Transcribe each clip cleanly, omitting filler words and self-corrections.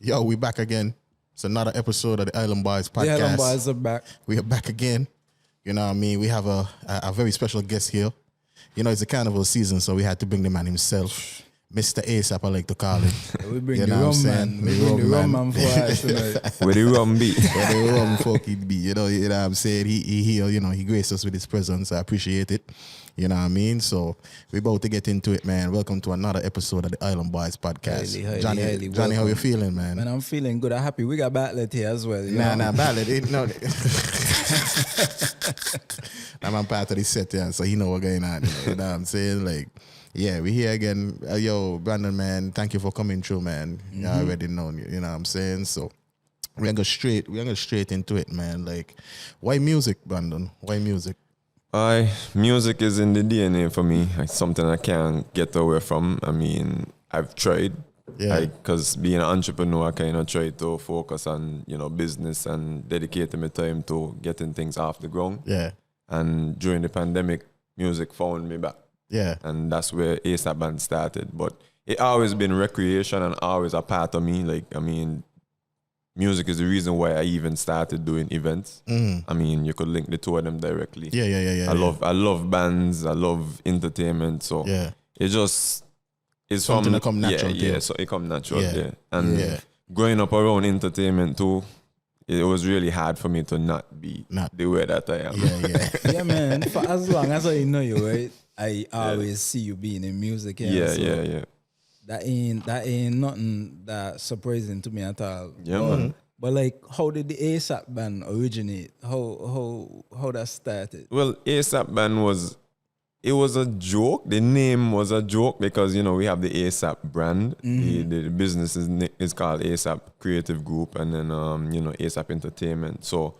Yo, we back again. It's another episode of the Island Boys podcast. The Island Boys are back. We are back again. You know what I mean? We have a very special guest here. You know, it's a carnival season, so we had to bring the man himself. Mr. ASAP, I like to call him. We bring the rum man. We bring the rum man for us tonight. Where the rum be? Where the rum fucking be. You know what I'm saying? He graced us with his presence. I appreciate it. You know what I mean? So we're about to get into it, man. Welcome to another episode of the Island Boys podcast. Highly, Johnny, how you feeling, man? Man, I'm feeling good. I'm happy. We got Bartlett here as well. Nah, Bartlett. No. I'm part of the set, yeah, so he know what's going on. You know what I'm saying? Like, yeah, we here again. Yo, Brandon, man, thank you for coming through, man. Mm-hmm. I already know you. You know what I'm saying? So we're gonna go straight into it, man. Like, why music, Brandon? Why music? Music is in the DNA for me. It's something I can't get away from. I mean, I've tried. Yeah. Because being an entrepreneur, I kind of try to focus on, business and dedicate my time to getting things off the ground. Yeah. And during the pandemic, music found me back. Yeah. And that's where ASAP Band started. But it always been recreation and always a part of me. Like, I mean, music is the reason why I even started doing events. I mean, you could link the two of them directly. Yeah. I love bands. I love entertainment. So it's something that come natural. Yeah, so it come natural. Yeah. And growing up around entertainment too, it was really hard for me to not be the way that I am. Yeah. Yeah, man. For as long as I know you, right? I always see you being in music. Yeah. That ain't nothing that surprising to me at all. Yeah, man. But like, how did the ASAP Band originate? How that started? Well, ASAP Band was a joke. The name was a joke because we have the ASAP brand. The business is called ASAP Creative Group, and then ASAP Entertainment. So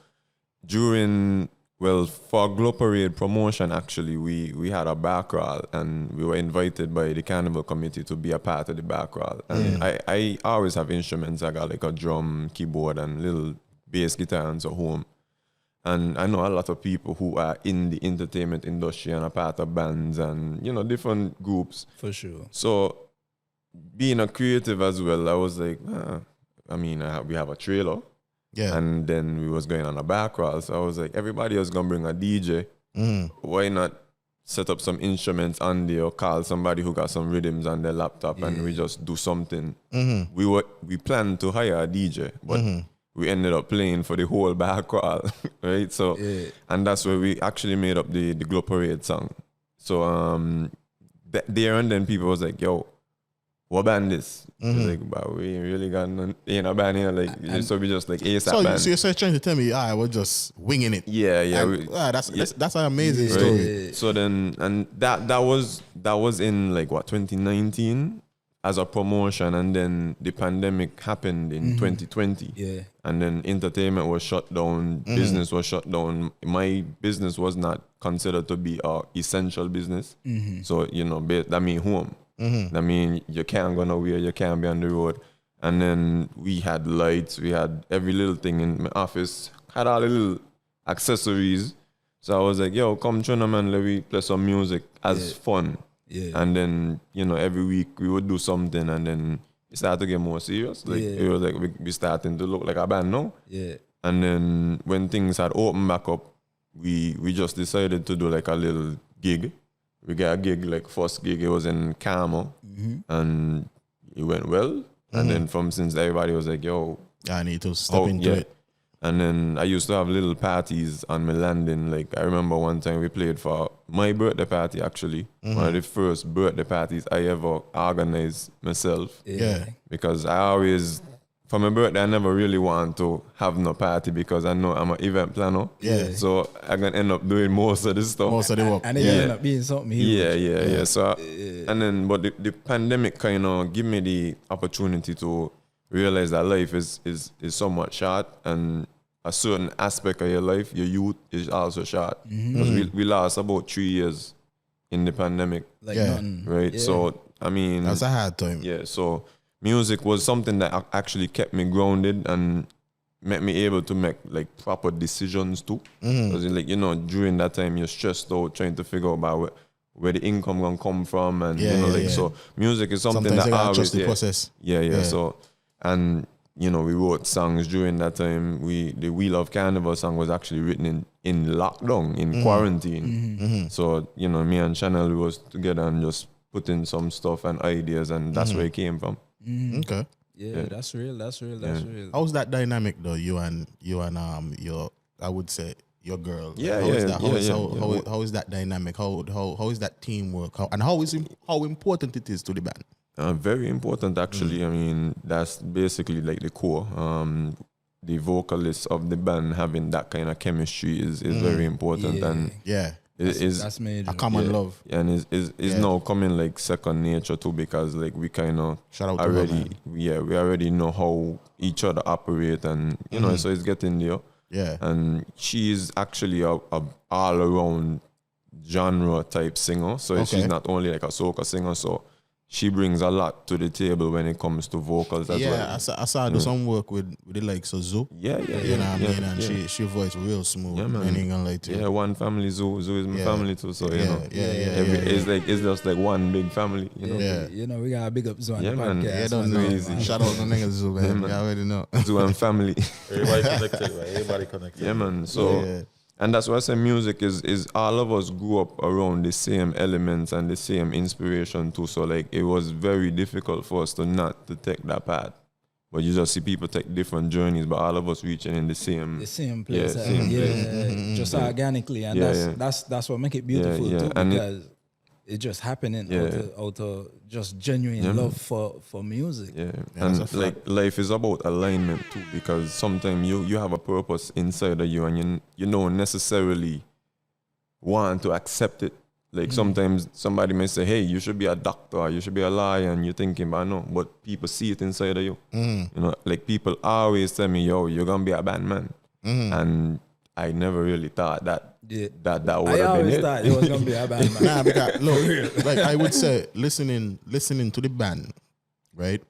for Glow Parade promotion, actually, we had a back crawl, and we were invited by the Carnival Committee to be a part of the back crawl. And I always have instruments. I got like a drum, keyboard, and little bass guitars at home. And I know a lot of people who are in the entertainment industry and a part of bands and, different groups. For sure. So being a creative as well, I was like, we have a trailer. Yeah. And then we was going on a back crawl. So I was like, everybody was going to bring a DJ. Why not set up some instruments on there or call somebody who got some rhythms on their laptop and we just do something. We planned to hire a DJ, but we ended up playing for the whole back crawl, right? So, and that's where we actually made up the Glow Parade song. So there and then people was like, yo, what band is? Like, but we ain't really got a band here. Like, so we just like ASAP band. So you're trying to tell me, we're just winging it. Yeah. That's an amazing story. Right. So then, and that was in 2019 as a promotion, and then the pandemic happened in 2020. Yeah. And then entertainment was shut down, business was shut down. My business was not considered to be a essential business. So, that means home. I mean, you can't go nowhere, you can't be on the road. And then we had lights, we had every little thing in my office, had all the little accessories. So I was like, yo, come join man, let me play some music as fun. Yeah. And then, every week we would do something, and then it started to get more serious. It was like we starting to look like a band now. Yeah. And then when things had opened back up, we just decided to do like a little gig. We got a gig, first gig, it was in Carmel, and it went well. And then since everybody was like, yo, I need to step into it. And then I used to have little parties on my landing. Like, I remember one time we played for my birthday party, actually. One of the first birthday parties I ever organized myself. Yeah. Because I always, for my birthday, I never really want to have no party because I know I'm an event planner. Yeah. So I'm going to end up doing most of this stuff. Most of the work. And it ended up being something huge. Yeah. So, and then, but the pandemic kind of give me the opportunity to realize that life is somewhat short, and a certain aspect of your life, your youth, is also short. Because we lost about 3 years in the pandemic. Nothing. Right? Yeah. So, I mean... That's a hard time. Yeah, so music was something that actually kept me grounded and made me able to make proper decisions too. Because during that time, you're stressed out trying to figure out where the income gonna come from, and so music is something Sometimes that you I always trust the process. Yeah. So, and you know, we wrote songs during that time. The We Love Carnival song was actually written in lockdown, in quarantine. So, you know, me and Channel, we was together and just putting some stuff and ideas, and that's where it came from. Okay. Yeah, that's real. That's real. That's real. How's that dynamic though? You and your, I would say, your girl. Yeah, How is that dynamic? How is that teamwork? How important it is to the band? Very important, actually. I mean, that's basically like the core. The vocalists of the band having that kind of chemistry is very important, and that's major. A common love, and is now coming like second nature too, because like we kind of already we already know how each other operate, and you know, so it's getting there. Yeah, and she is actually a all around genre type singer, so she's not only like a soca singer, so she brings a lot to the table when it comes to vocals as well. Yeah, I saw her do some work with the likes of Zoo. Yeah. You know what I mean? And she voice real smooth. Yeah, man. I ain't gonna lie to you. Yeah, one family, Zoo is my family too, so you know. It's just like one big family, you know. Yeah. You know, we got a big up Zoo on Yeah, the man. podcast. Yeah, don't know. Easy. Shout out to niggas Zoo, man. Yeah, man. You already know. Zoo and family. Everybody connected, right? Everybody connected. Yeah, man. So, and that's why I say music is all of us grew up around the same elements and the same inspiration too. So like it was very difficult for us to take that path. But you just see people take different journeys, but all of us reaching in the same place. Just organically, and that's what make it beautiful too, and because it's just happening out of just genuine love for music. Yeah, and like life is about alignment too, because sometimes you have a purpose inside of you, and you don't necessarily want to accept it. Like sometimes somebody may say, "Hey, you should be a doctor, you should be a lawyer," and you're thinking, "But no," but people see it inside of you. You know, like people always tell me, "Yo, you're gonna be a band man," and I never really thought that. Yeah. That would have been it. I always thought it was gonna be a band man. Nah, because look, like I would say, listening to the band, right?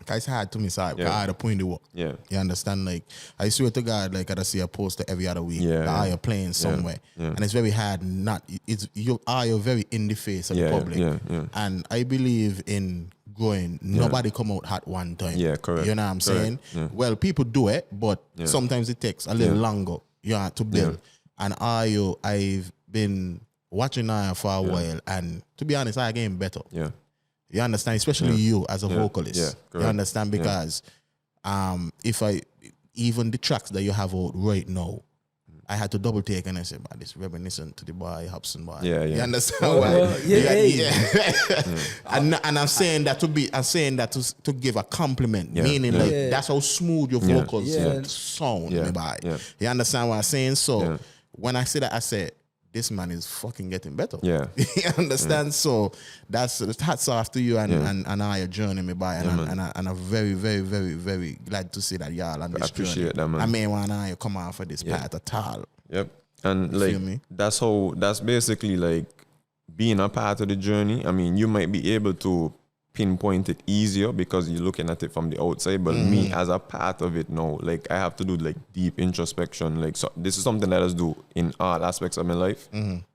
It's hard to me, sorry. I had a point to work. Yeah. You understand? Like I swear to God, like I see a poster every other week. Yeah. You're playing somewhere, and it's very hard. You're very in the face of the public. And I believe in growing. Nobody come out hot one time. Yeah, correct. You know what I'm saying? Yeah. Well, people do it, but sometimes it takes a little longer. You have to build. Yeah. And I've been watching Aya for a while, and to be honest, I getting better. Yeah. You understand, especially you as a vocalist. Yeah, you understand, because even the tracks that you have out right now, I had to double take and I said, "Man, this reminiscent to the boy Hobson boy." Yeah. You understand? And I'm saying that to give a compliment, meaning like that's how smooth your vocals sound, me boy. You understand what I'm saying? So when I say that, I said, this man is fucking getting better. Yeah. You understand? So that's hats off to you and our journey, me boy. And I'm very, very, very, very glad to see that y'all on this journey. Appreciate that, man. I may want to come out for this path at all. Yep. And You like feel me? that's basically like being a part of the journey. I mean, you might be able to pinpoint it easier because you're looking at it from the outside, but me as a part of it now, like I have to do like deep introspection. Like, so this is something that I just do in all aspects of my life.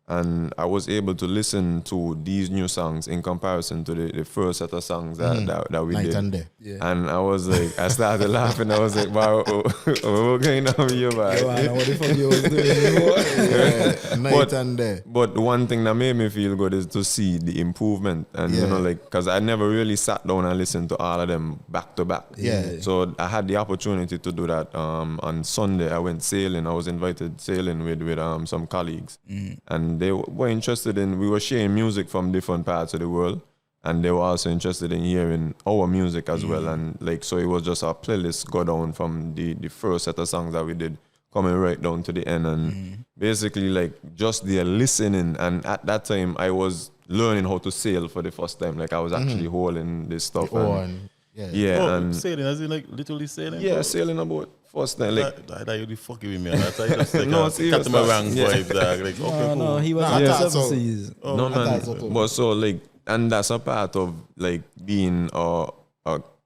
And I was able to listen to these new songs in comparison to the first set of songs that we Night did. and day. And I was like, I started laughing. I was like, wow, what's going on here, man? Yo, I know what the fuck you was doing. Night and day. But one thing that made me feel good is to see the improvement. And, you know, like, because I never really sat down and listened to all of them back to back. Yeah. So I had the opportunity to do that. On Sunday, I went sailing. I was invited sailing with some colleagues. And they were interested we were sharing music from different parts of the world. And they were also interested in hearing our music as well. And like, so it was just a playlist go down from the first set of songs that we did, coming right down to the end. And basically like just their listening. And at that time I was learning how to sail for the first time. Like I was actually holding this stuff. Sailing, as in like literally sailing? Yeah, sailing a boat. First time, like I thought you'd be fucking with me. I thought you just like No, serious, catamaran yeah. vibe, dog. Like, okay, cool. No, he was Nah, on I the thought seven so. seas. no man. But so like, and that's a part of like being a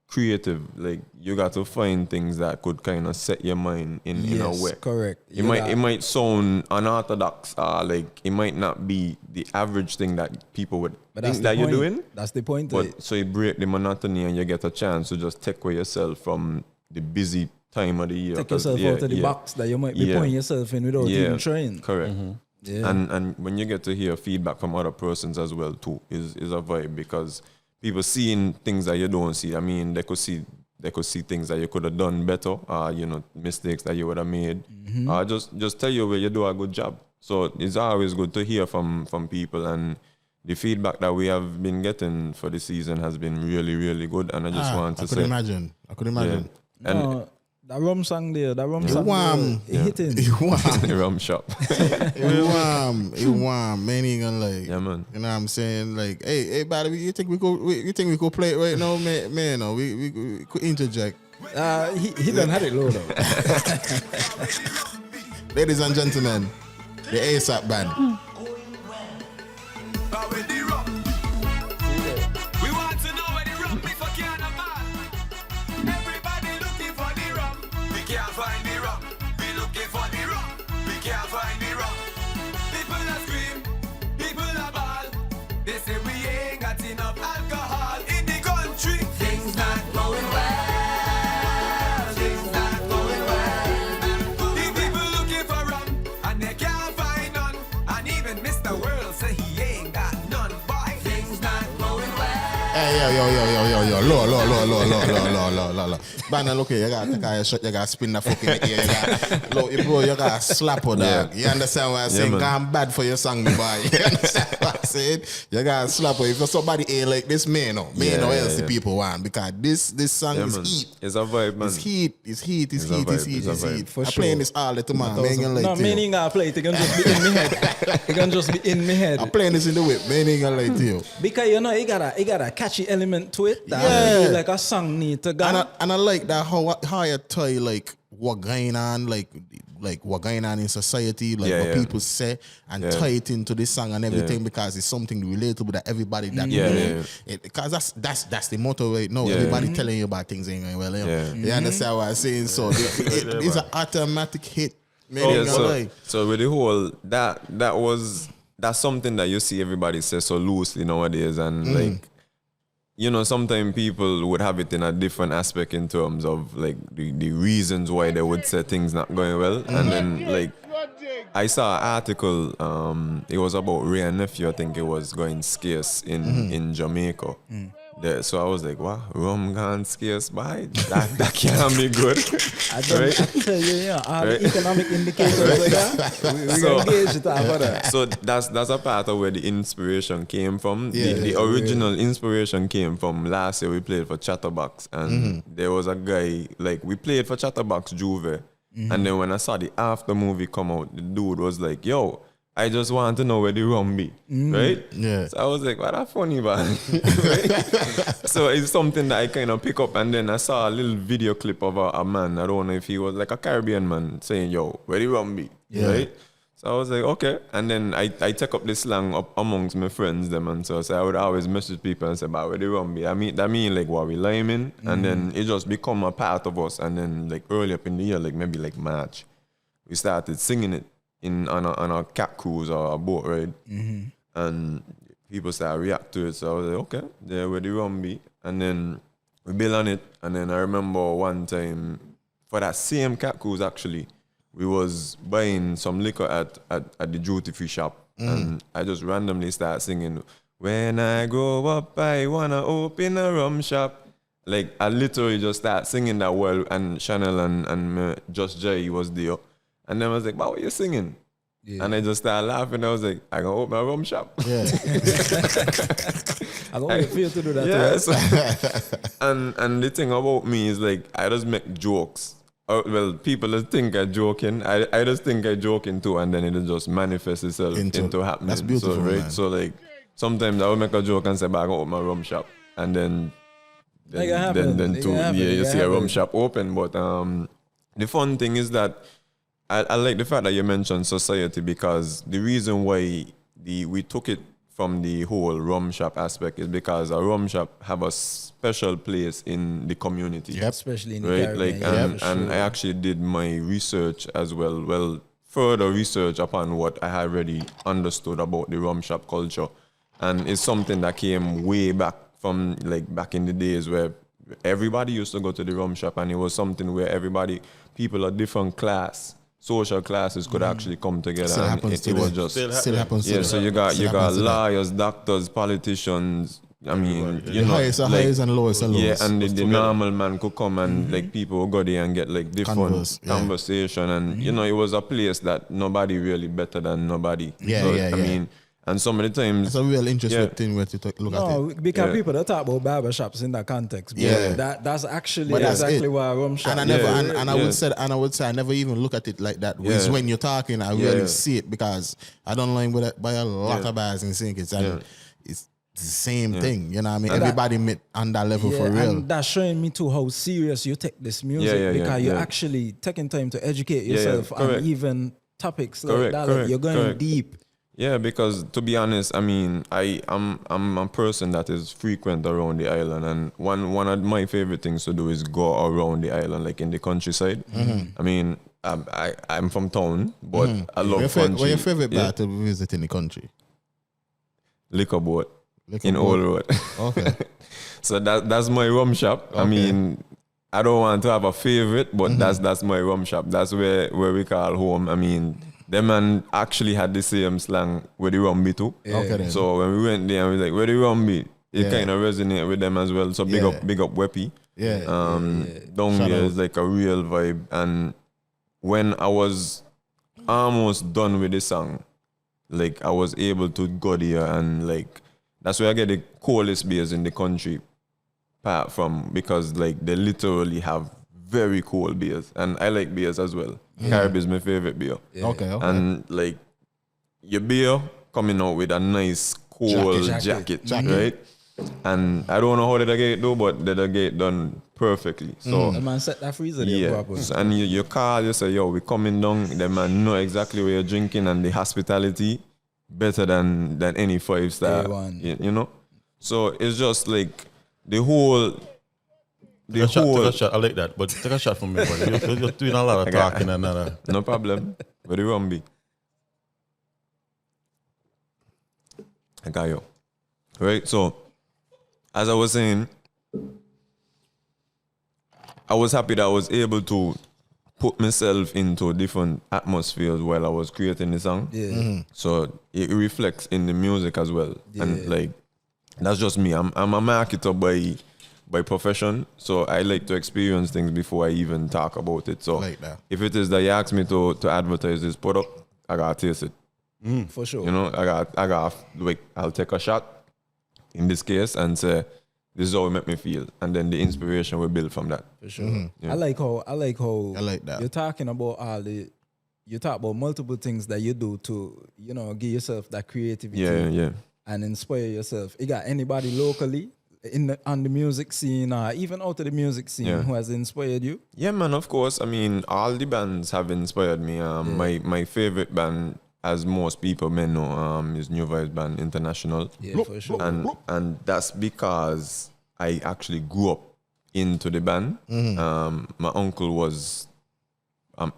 creative. Like you got to find things that could kind of set your mind in a way. Correct. It might sound unorthodox, like it might not be the average thing that people would think that you're doing. That's the point. of it. But so you break the monotony and you get a chance to just take away yourself from the busy time of the year. Take yourself out of the box that you might be putting yourself in without even trying. Correct. Yeah. And when you get to hear feedback from other persons as well too, is a vibe, because people seeing things that you don't see. I mean, they could see things that you could have done better, mistakes that you would have made. Just tell you where you do a good job. So it's always good to hear from people, and the feedback that we have been getting for the season has been really, really good. And I just want to say, I could imagine. Yeah. And No, that rum song there, it hitting. the rum shop. It warm. Man, ain't gonna like. Yeah, man. You know what I'm saying? Like, hey, buddy, you think we could play it right now, man? No, we could interject. He done had it low though. Ladies and gentlemen, the ASAP band. We want to know where the rum be for Canada. Everybody looking for the rum. We can't find the rum. We looking for the rum. We can't find the rum. People are scream, people are ball. They say we ain't got enough alcohol in the country. Things not going well. Things not going well. The people looking for rum and they can't find none. And even Mr. World say he ain't got none. Boy, things not going well. Hey, yo, low. Banner, look here, you gotta take out your shot, you gotta spin the fucking ear, you gotta slap her, dog. You understand what I'm saying? man. I'm bad for your song, me boy. You understand what I'm saying? You gotta slap her. If you're somebody ain't like this, man, no else the people want, because this song is man. heat. It's a vibe, man. It's heat. It's a vibe. For I'm sure. playing this all the time, man. Ain't gonna lie No, to man you. ain't gonna play it. It can just be in my head. It can just be in my head. I'm playing this in the whip, man. Ain't gonna lie to you. Because it got a catchy element to it that Yeah. I feel like a song need to go. And I like that how you tell like what going on, like what going on in society, like what people say, and tie it into this song and everything, because it's something relatable that everybody because that's the motto right now. Everybody telling you about things ain't going well. You understand what I'm saying? So it's an automatic hit. So with the whole that's something that you see everybody say so loosely nowadays, and like, sometimes people would have it in a different aspect in terms of like the reasons why they would say things not going well. And then like I saw an article, it was about Ray and Nephew, I think it was, going scarce in Jamaica. So I was like, wow, rum gone scarce, boy. That can't be good. I tell you, all the economic indicators like that. We So- engage to talk about that. So that's a part of where the inspiration came from. The original inspiration came from last year. We played for Chatterbox, and there was a guy, like, we played for Chatterbox Juve, and then when I saw the after movie come out, the dude was like, yo, I just want to know where the rum be, right? Yeah. So I was like, what a funny man. Right? So it's something that I kind of pick up, and then I saw a little video clip of a man, I don't know if he was like a Caribbean man, saying, yo, where the rum be, right? So I was like, okay. And then I take up this slang up amongst my friends, them, and so I would always message people and say, but where the rum be? That mean like what we liming, and then it just become a part of us. And then like early up in the year, like maybe like March, we started singing it on a cat cruise or a boat ride, and people started react to it. So I was like, okay, there where the rum be, and then we build on it. And then I remember one time for that same cat cruise, actually, we was buying some liquor at the duty free shop, and I just randomly started singing, when I grow up I wanna open a rum shop. Like I literally just started singing that while, and Chanel and Just Jay was there. And then I was like, what are you singing? And I just started laughing. I was like, I can open a rum shop. Yeah. I don't wait for you to do that. Yeah. Right? So, and the thing about me is like, I just make jokes. Well, people just think I'm joking. I just think I'm joking too, and then it just manifests itself into happening. That's beautiful, so, right? man. So like, sometimes I will make a joke and say, but I can open my rum shop. And then you see a rum shop open. But the fun thing is that I like the fact that you mentioned society, because the reason why we took it from the whole rum shop aspect is because a rum shop have a special place in the community. Especially in the Right? Caribbean. Like, and I actually did my research as well. Well, further research upon what I had already understood about the rum shop culture. And it's something that came way back from like back in the days where everybody used to go to the rum shop, and it was something where people of different social classes could actually come together. Still and happens it was today. just Still happens yeah. today. So you got Still happens today. lawyers, doctors, politicians. I mean, you The know, highest are highest and lowest are yeah, lowest. and the normal man could come and like people would go there and get like different Converse, yeah. conversation, and you know, it was a place that nobody really better than nobody. Yeah, so, yeah, I yeah. mean, and some of the times, It's a real interesting Yeah. thing where to look at No, it. because Yeah. people that talk about barbershops in that context. But Yeah. that's actually But that's exactly it. why a rum shop. And I never, Yeah, and I yeah. would say I never even look at it like that. Yeah. It's when you're talking, I Yeah. really see it because I don't learn with it by a lot Yeah. of bars and think it's and Yeah. it's the same thing. You know what I mean? And Everybody met on that level Yeah, for real. and that's showing me too how serious you take this music Yeah, because you're yeah. actually taking time to educate Yeah, yourself on correct. even topics like Correct, that. Like, correct, you're going correct. deep. Yeah, because to be honest, I mean, I'm a person that is frequent around the island, and one of my favorite things to do is go around the island, like in the countryside. I mean, I'm from town, but I love country. What's your favorite Yeah. bar to visit in the country? Liquor boat Liquor in boat? Old Road. Okay. So that's my rum shop. I Okay. mean, I don't want to have a favorite, but that's my rum shop. That's where we call home. I mean, them man actually had the same slang with the rum be too. Okay then. So when we went there, I was like, where the rum be? It Yeah. kind of resonated with them as well. So big Yeah. up Weppy. Yeah. Down Shout there out. is like a real vibe. And when I was almost done with the song, like I was able to go there and like that's where I get the coolest beers in the country apart from, because like they literally have very cool beers, and I like beers as well. Carib is my favorite beer. Okay. And like your beer coming out with a nice cool jacket, right? And I don't know how they get it though, but they get it done perfectly. So The man set that freezer there yeah, properly. and you call, you say, yo, we coming down. The man know exactly where you're drinking, and the hospitality better than any 5-star. A1. You know, so it's just like the whole. Take a shot. I like that, but take a shot from me, buddy. You're doing a lot of talking and No problem. Where the rum be? I got you. Right, so as I was saying, I was happy that I was able to put myself into different atmospheres while I was creating the song. Yeah. So it reflects in the music as well. And like that's just me. I'm a marketer by profession, so I like to experience things before I even talk about it. So Like that. if it is that you ask me to advertise this product, I gotta taste it. For sure. You know, I got like I'll take a shot in this case and say this is how it make me feel, and then the inspiration will build from that. For sure. I like how I like that. you're talking about you talk about multiple things that you do to, give yourself that creativity Yeah. and inspire yourself. You got anybody locally on the music scene or even out of the music scene Yeah. who has inspired you? Yeah, man, of course. I mean, all the bands have inspired me. My favorite band, as most people may know, is New Vibes Band International. Yeah, for sure. And that's because I actually grew up into the band. My uncle was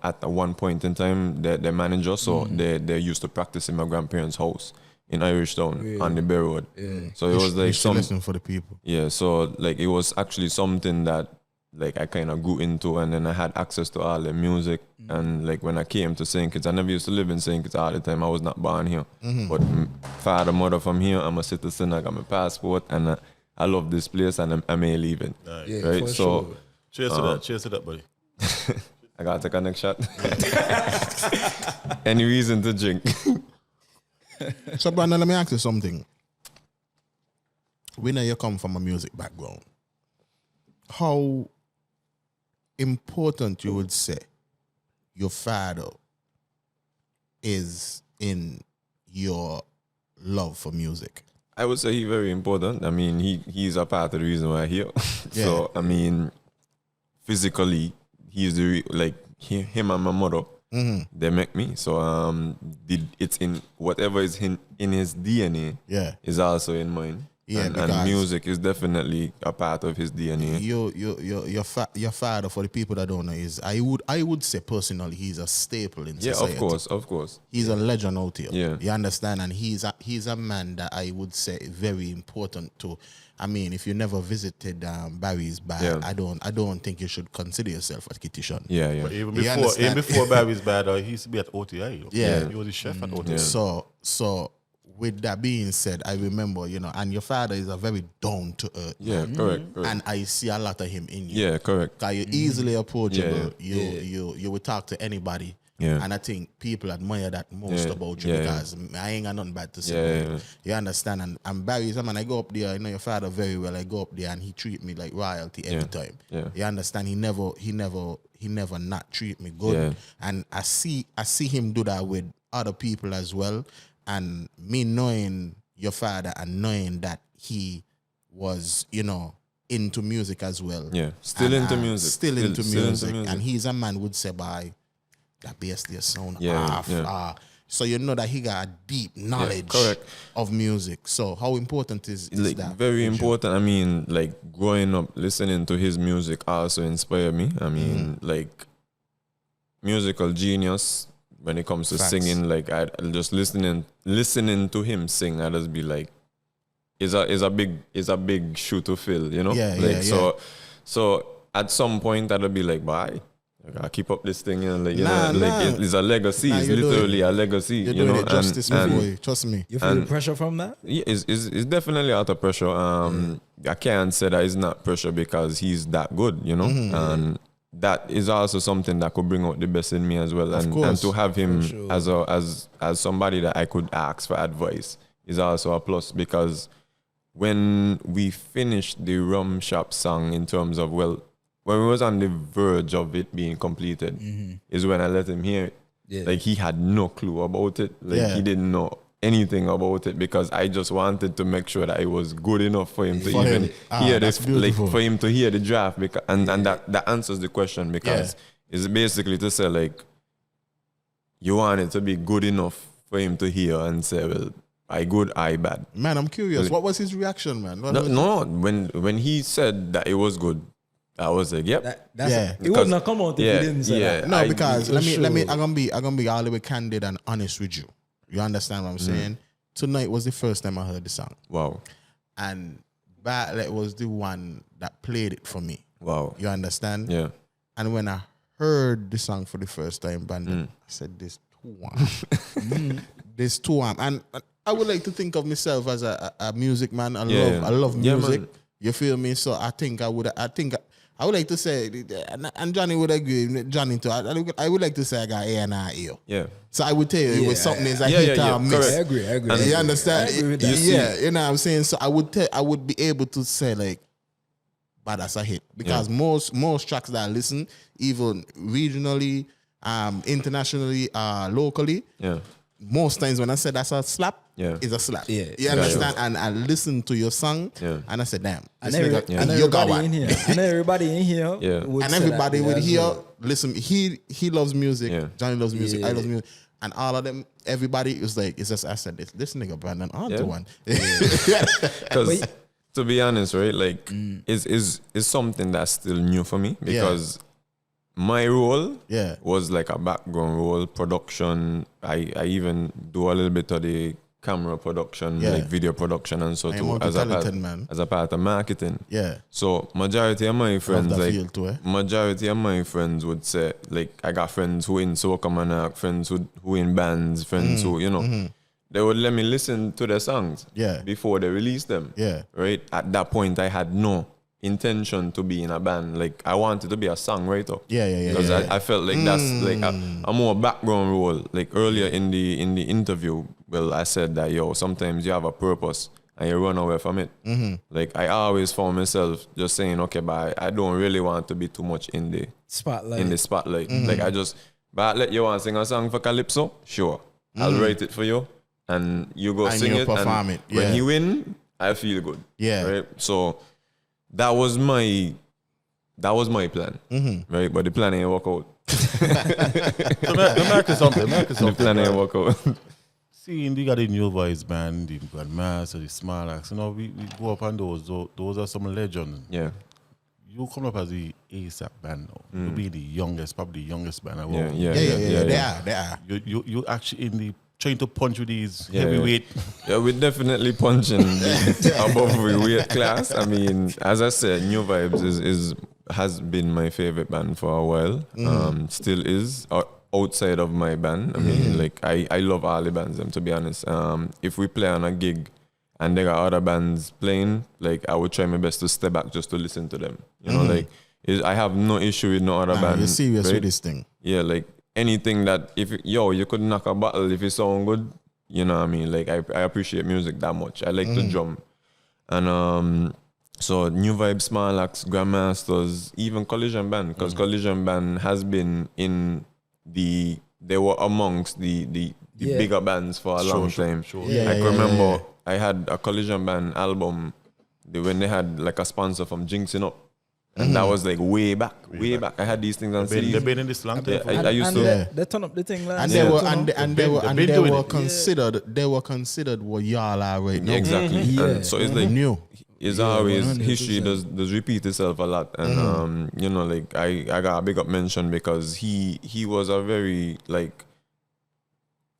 at one point in time their manager, so they used to practice in my grandparents' house in Irish Town on the Bay Road. So it was like listen for the people. yeah, so like it was actually something that like I kind of grew into, and then I had access to all the music. And like when I came to St. Kitts, I never used to live in St. Kitts all the time. I was not born here, but father, mother from here. I'm a citizen. I got my passport, and I love this place, and I may leave it. Yeah, right? for So sure. cheers to that. Cheers to that, buddy. I gotta take a next shot. Any reason to drink? So, Brandon, let me ask you something. We know you come from a music background. How important you would say your father is in your love for music? I would say he's very important. I mean, he's a part of the reason why I'm here. So, I mean, physically, he's him and my mother, they make me. So, it's in whatever is in his DNA Yeah. is also in mine. Yeah, and because music is definitely a part of his DNA. Your father, for the people that don't know, is I would say personally he's a staple in Yeah, society. of course. He's a legend out here. Yeah. You understand? And he's a man that I would say very important to. I mean, if you never visited Boiis Bad, Yeah. I don't think you should consider yourself a kitchen. Yeah. But even You understand? before Boiis Bad, he used to be at OTI. Yeah. He was the chef at OTI. So with that being said, I remember, and your father is a very down to earth. Yeah, correct. And I see a lot of him in you. Yeah, correct. Because you're easily approachable. Yeah. You will talk to anybody. Yeah. And I think people admire that most Yeah. about you Yeah. because I ain't got nothing bad to say Yeah, about you. You understand? And Barry, I go up there, I know your father very well. I go up there and he treat me like royalty every time. Yeah. You understand? He never not treat me good. Yeah. And I see him do that with other people as well. And me knowing your father and knowing that he was, into music as well. Yeah. Still And, into music. Still into music. music. And he's a man would say by that bass there sound Yeah, off. yeah. So you know that he got a deep knowledge correct. of music. So how important is Like that? very important. I mean, like growing up listening to his music also inspired me. I mean, like musical genius when it comes to Facts. singing. Like I just listening to him sing, I just be like, is a big shoe to fill, you know? Yeah, like yeah, so at some point I'd be like, bye. I gotta keep up this thing, like Nah, like it's a legacy. Nah, it's you're doing literally a legacy. You're you doing know, it justice, my boy. Trust me. You feel pressure from that? Yeah, it's definitely out of pressure. I can't say that it's not pressure because he's that good, you know, and that is also something that could bring out the best in me as well. And course. to have him sure. as somebody that I could ask for advice is also a plus, because when we finished the Rum Shop song, in terms of, when we was on the verge of it being completed, is when I let him hear it. Yeah. Like he had no clue about it. Like Yeah. he didn't know anything about it, because I just wanted to make sure that it was good enough for him to For even him. hear That's beautiful. for him to hear the draft, because and that answers the question, because it's basically to say, like, you want it to be good enough for him to hear and say, well, I good, I bad. Man, I'm curious. What was his reaction, man? No, when he said that it was good, I was like, yep. That's Yeah. it wouldn't have come out if you didn't say that. No, I- because for let me sure. I'm gonna be all the way candid and honest with you. You understand what I'm saying? Tonight was the first time I heard the song. Wow. And Bartlett was the one that played it for me. Wow. You understand? Yeah. And when I heard the song for the first time, Brandon, I said, this too warm. This too warm. And I would like to think of myself as a music man. I love Yeah, music. man. You feel me? So I would like to say, and Johnny would agree, Johnny too. I would like to say I got A&R ear. Yeah. So I would tell you it was Yeah. something is a Yeah, hit yeah, or yeah, miss. correct. I agree. You understand? I agree with You that. see- Yeah, you know what I'm saying? So I would be able to say, like, but that's a hit. Because most tracks that I listen, even regionally, internationally, locally, Yeah. most times when I say that's a slap, Yeah. it's a slap. Yeah. You understand? And I listen to your song, Yeah. and I said, damn, And, this nigga, and you got everybody one. in here. And everybody in here. Yeah. would And say everybody that would as hear, well. listen, he loves music, Yeah. Johnny loves music, I Yeah. love music. And all of them, everybody was like, it's just, I said, this nigga Brandon on Yeah. to one. Because to be honest, right, like is something that's still new for me, because my role Yeah. was like a background role, production. I even do a little bit of the camera production, Yeah. like video production and so I'm too, as a multi-talented, man. part of marketing. Yeah. So majority of my friends, that like field too, eh? majority of my friends would say, like, I got friends who in soca man, friends who in bands, friends who, you know, they would let me listen to their songs Yeah. before they release them. Yeah. Right? At that point, I had no intention to be in a band. Like, I wanted to be a songwriter. Yeah. Because I felt like that's like a more background role. Like earlier in the interview, well, I said that, sometimes you have a purpose and you run away from it. Like, I always found myself just saying, okay, but I don't really want to be too much in the Spotlight. Like, but let you want to sing a song for Calypso? Sure. I'll write it for you and you go And sing you it. perform and it, yeah. when you win, I feel good. Yeah. Right? So that was my plan. Right? But the plan ain't work out. So let me ask you something. The plan ain't work out. See, you got the New Boiis band, the Grandmaster, the Small Axe. You know, we go up on those. Those are some legends. Yeah. You come up as the ASAP band now. You'll be the youngest, probably the youngest band I've Yeah, ever. yeah. They are. You actually in the trying to punch with these heavyweight. Yeah, we're definitely punching above the weight class. I mean, as I said, New Vibes has been my favorite band for a while. Still is. Outside of my band, I mean, like I love all the bands. To be honest, if we play on a gig and there are other bands playing, like I would try my best to step back just to listen to them. You know, like I have no issue with no other band. You're serious right? with this thing. Yeah, like anything that you could knock a bottle if it sound good. You know what I mean? Like I appreciate music that much. I like to drum, and so New Vibe, Small Axe, Grandmasters, even Collision Band, because Collision Band has been in they were amongst the bigger bands for a long time. Yeah, I can remember I had a Collision Band album when they had like a sponsor from Jinxing Up. And that was like way back. I had these things on CDs. They've been in this long time. I used to. They turn up the thing like And that. they were considered what y'all are right now. Exactly. Yeah. And so it's like New. it's always 100%. history does repeat itself a lot, and you know, like I got a big up mention because he was a very like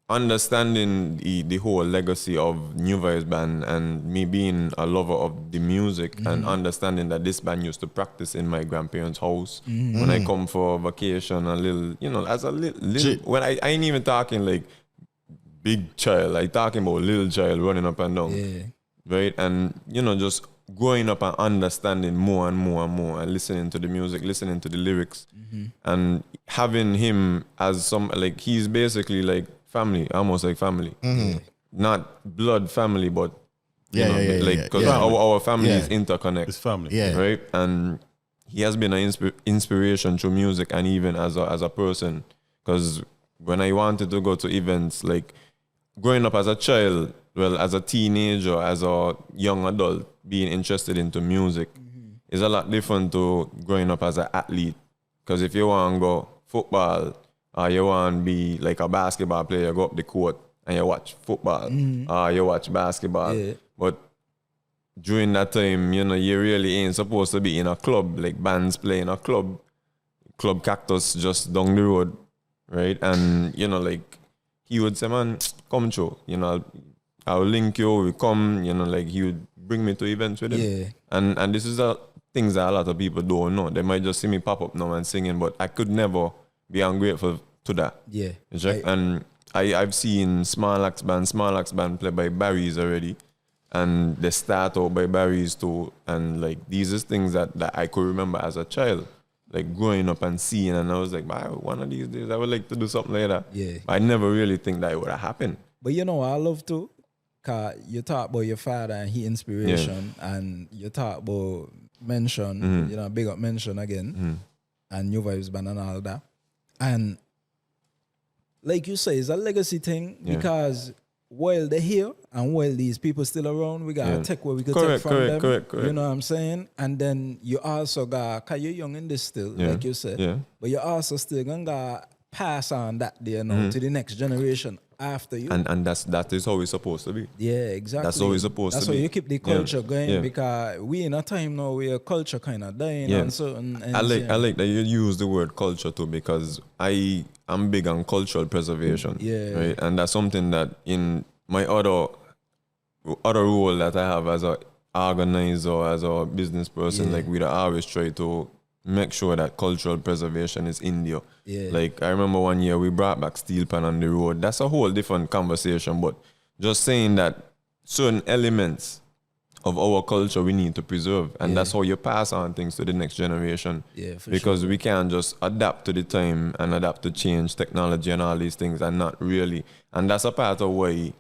understanding the whole legacy of New Vibes band and me being a lover of the music and understanding that this band used to practice in my grandparents' house when I come for vacation, a little, you know, as a little when I ain't even talking like big child, I talking about little child running up and down. Yeah. Right? And, you know, just growing up and understanding more and more and more and listening to the music, listening to the lyrics, and having him as some, like, he's basically like family, almost like family. Not blood family, but, you know, like, because our family is interconnected. It's family. Yeah. Right? And he has been an inspiration through music and even as a person. Because when I wanted to go to events, like, growing up as a child, well, as a teenager, as a young adult, being interested into music is a lot different to growing up as an athlete. Because if you want to go football or you want to be like a basketball player, go up the court and you watch football or you watch basketball. Yeah. But during that time, you know, you really ain't supposed to be in a club, like bands play in a club, Club Cactus just down the road, right? And, you know, like, he would say, man, come through, you know, I'll link you, we come, you know, like he would bring me to events with him. Yeah. And this is things that a lot of people don't know. They might just see me pop up now and singing, but I could never be ungrateful to that. Yeah. And I've seen Small Axe Band played by Boiis already. And they start out by Boiis too. And like these are things that I could remember as a child. Like growing up and seeing, and I was like, one of these days I would like to do something like that. Yeah. I never really think that it would have happened. But you know what I love too? Cause you talk about your father and he inspiration, and you talk about mention, you know, big up mention again, and New Vibes band and all that. And like you say, it's a legacy thing because while they're here and while these people still around, we got a tech where we could take from them. Correct. You know what I'm saying? And then you also got, cause you're young in this still, like you said. Yeah. But you also still gonna pass on that there now to the next generation after you. And that is how it's supposed to be. Yeah, exactly. That's how it's supposed That's to how be. you keep the culture going Yeah. because we in a time now where culture kind of dying Yeah. on certain ends. I like that you use the word culture too, because I'm big on cultural preservation. Yeah. Right? And that's something that in my other role that I have as a organizer, as a business person, like we always try to make sure that cultural preservation is in there. Yeah. Like I remember one year we brought back steel pan on the road. That's a whole different conversation, but just saying that certain elements of our culture we need to preserve, and that's how you pass on things to the next generation. Yeah, for because we can't just adapt to the time and adapt to change technology and all these things and not really. And that's a part of why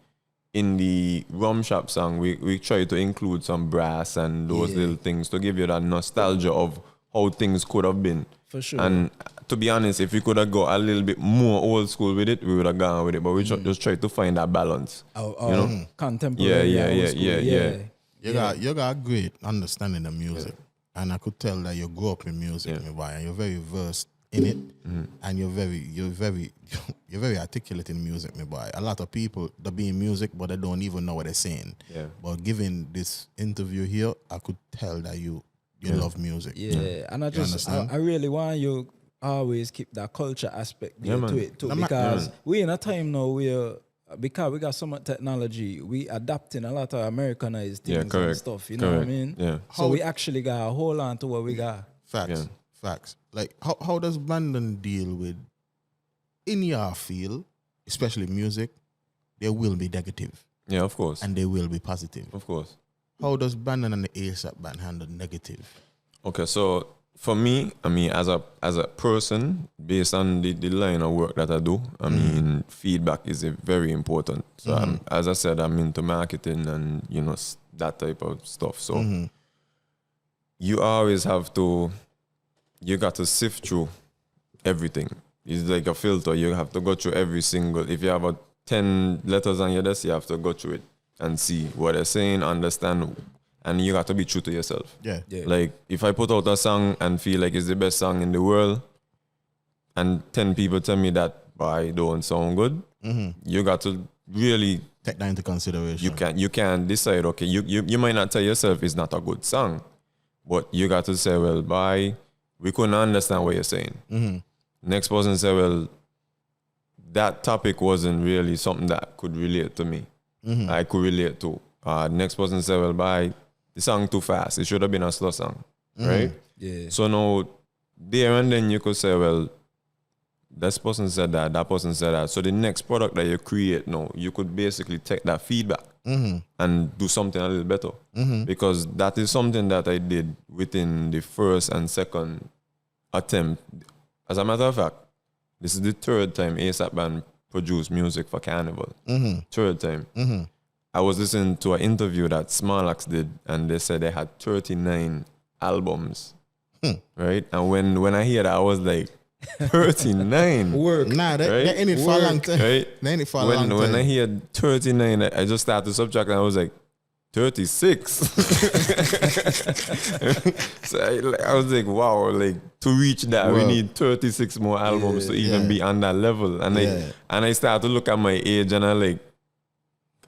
in the Rum Shop song we try to include some brass and those little things to give you that nostalgia of how things could have been. For sure. And to be honest, if we could have got a little bit more old school with it, we would have gone with it. But we just try to find that balance. Contemporary. Yeah. You got a great understanding of music. And I could tell that you grew up in music, my boy, and you're very versed in it, and you're very articulate in music, my boy. A lot of people they be in music, but they don't even know what they're saying. Yeah. But given this interview here, I could tell that you love music. Yeah, and I understand? I really want you always keep that culture aspect there man. to it too, I'm not- because we in a time now where because we got so much technology, we adapting a lot of Americanized things and correct. stuff. You know what I Correct. mean? Yeah. So we actually got to hold on to what we got. Facts. Like how does Brandon deal with, in your field, especially music, there will be negative Yeah, of course. and there will be positive. Of course. How does Brandon and the ASAP band handle negative? Okay, so for me, I mean, as a person, based on the line of work that I do, I mean, feedback is very important. So as I said, I'm into marketing and that type of stuff. So you always have to, you got to sift through everything. It's like a filter. You have to go through every single. If you have 10 letters on your desk, you have to go through it and see what they're saying, understand. And you got to be true to yourself. Yeah. Like, if I put out a song and feel like it's the best song in the world, and 10 people tell me that I don't sound good, you got to really Take that into consideration. you can decide. Okay, you might not tell yourself it's not a good song, but you got to say, well, we couldn't understand what you're saying. Next person say, well, that topic wasn't really something that could relate to me. I could relate to. Next person say, well, the song too fast. It should have been a slow song, right? Yeah. So now, there and then you could say, well, this person said that person said that. So the next product that you create now, you could basically take that feedback and do something a little better. Because that is something that I did within the first and second attempt. As a matter of fact, this is the third time ASAP Band produced music for Carnival. Third time. I was listening to an interview that Smarlax did, and they said they had 39 albums, right? And when I hear that, I was like, 39? Work. Nah, Right? they in it for a long time. Right? They in it for a long time. When I hear 39, I just started to subtract, and I was like, 36. So I was like, wow, like to reach that, we need 36 more albums to even be on that level. And I started to look at my age, and I like,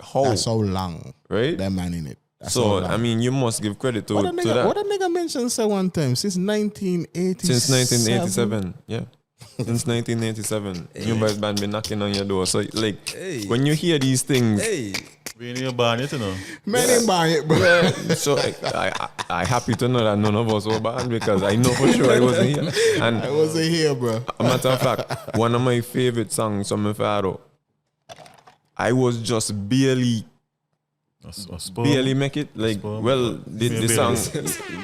how? That's so long. Right? That man in it. That's So, so long. I mean, you must give credit to what a that. What a nigga mentioned so one time, since 1987. Since 1987, yeah. Since 1987, New Boys Band been knocking on your door. So, like, when you hear these things, We in your band, you know. Man ain't buying it, bro. so I happy to know that none of us were banned, because I know for sure I wasn't here. And I wasn't here, bro. a matter of fact, one of my favorite songs from my father, I was just barely make it. Like, well, the song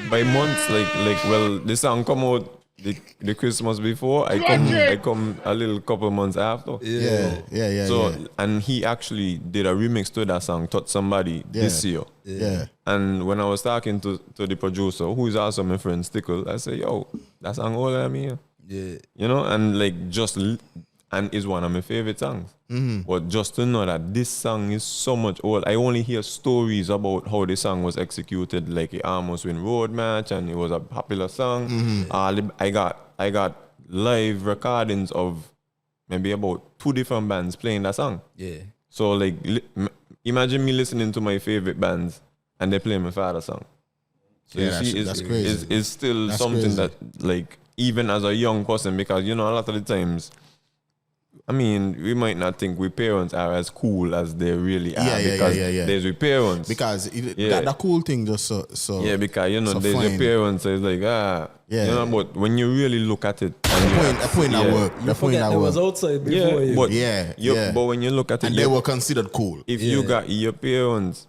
by months, the song come out the Christmas before. I come a little couple months after. Yeah. So, and he actually did a remix to that song, Touch Somebody, this year. Yeah. And when I was talking to the producer, who is also my friend Stickle, I said, yo, that song older than me. Yeah. You know, and like and is one of my favorite songs. But just to know that this song is so much old, I only hear stories about how the song was executed, like it almost win road match, and it was a popular song. I got live recordings of maybe about 2 different bands playing that song. Yeah. So like, imagine me listening to my favorite bands and they play my father's song. So Yeah, that's crazy. It's still That's something crazy. that, like, even as a young person, because a lot of the times, I mean, we might not think we parents are as cool as they really are, because there's we parents. Because that cool thing just so Yeah, because so there's fine. your parents, so it's like, but when you really look at it, and the point that work. The point Forget that they was work. outside before you. but but when you look at it, And they were considered cool. if you got your parents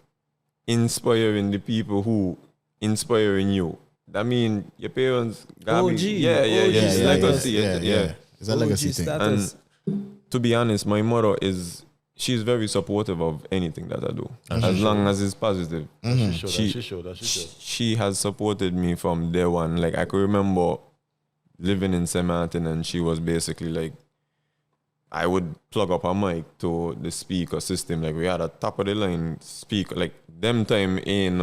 inspiring the people who inspiring you, that means your parents got OG, it's legacy. Yeah. It's a legacy OG thing. status. To be honest, my mother she's very supportive of anything that I do, as long as it's positive. She has supported me from day one. Like, I could remember living in St. Martin, and she was basically like, I would plug up a mic to the speaker system. Like, we had a top of the line speaker. Like, them time ain't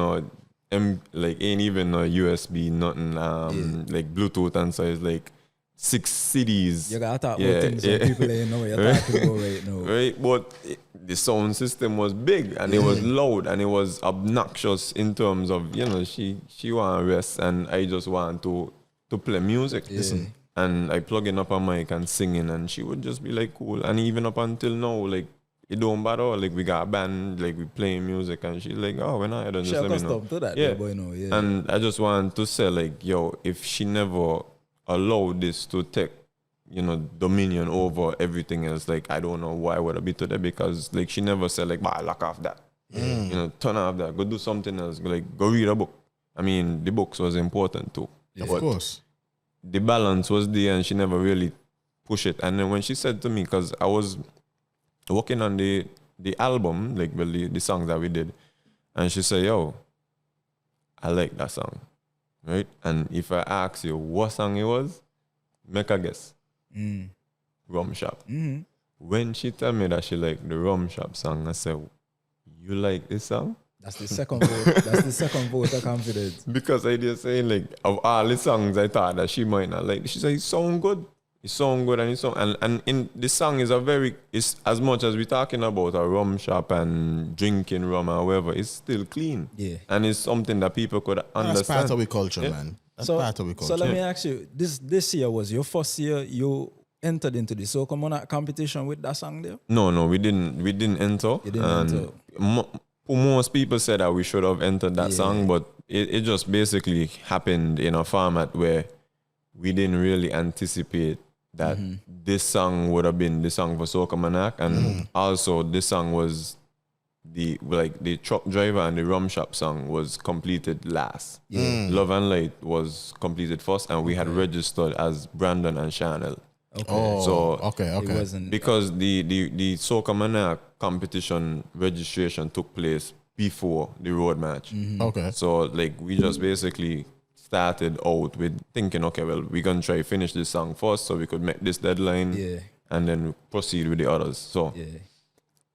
even no USB, nothing, like Bluetooth, and so it's like 6 cities. You gotta talk about things that people ain't know you're talking about right now. Right, but the sound system was big and it was loud and it was obnoxious in terms of, you know, she want to rest and I just want to play music. Listen. And I plug in up a mic and singing and she would just be like cool. And even up until now, like, it don't matter. Like, we got a band, like, we playing music and she's like, oh, when I don't just let me know. To that, yeah. Boy, no, And I just want to say, like, yo, if she never allowed this to take, you know, dominion over everything else, like, I don't know why would I be today, because, like, she never said, like, bah, lock off that. You know, turn off that, go do something else, like, go read a book. I mean, the books was important too. Of course. The balance was there and she never really pushed it. And then when she said to me, because I was working on the album, like, well, the songs that we did, and she said, yo, I like that song, right? And if I ask you what song it was, make a guess. Rum Shop. When she told me that she liked the Rum Shop song, I said, you like this song? That's the second vote. That's the second vote of confidence. Because I just say, like, of all the songs I thought that she might not like, she said, it sound good. It sound good and it sound, and in this song is it's as much as we're talking about a rum shop and drinking rum or whatever, it's still clean. Yeah. And it's something that people could understand. That's part of our culture, man. That's part of our culture. So let me ask you, this year was your first year you entered into the Soca Monarch competition with that song there? No, we didn't enter. You didn't enter. Most people said that we should have entered that song, but it just basically happened in a format where we didn't really anticipate that this song would have been the song for Soca Monarch, and also this song was the truck driver and the rum shop song was completed last. Love and Light was completed first, and we had registered as Brandon and Chanel. Okay. Oh, So okay. It wasn't because the Soca Monarch competition registration took place before the road match. Okay. So like we just basically started out with thinking, okay, well, we're gonna try to finish this song first so we could make this deadline and then proceed with the others. So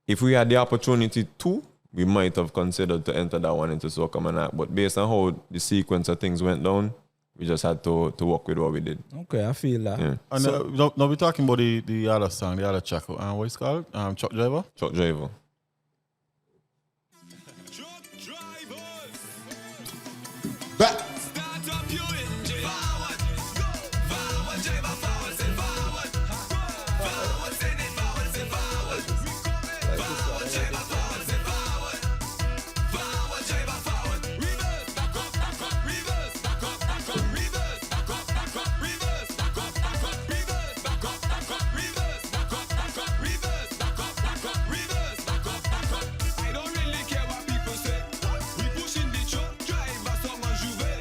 if we had the opportunity to, we might have considered to enter that one into Soca Monarch. But based on how the sequence of things went down, we just had to work with what we did. Okay, I feel that. Yeah. And now we're talking about the other song, the other track. What is it called? Truck Driver? Truck driver. Truck drivers, Back. start up your engine. Forward, forward, driver, forward, say forward. Forward, send it forward, say forward. Forward, driver, forward, say forward. Forward, driver, forward. Reverse, back up, reverse, back up, reverse, back up, reverse, back up, reverse, back up, reverse, back up, reverse, back up, reverse, back up. I don't really care what people say. We pushing the truck driver, someone Juve.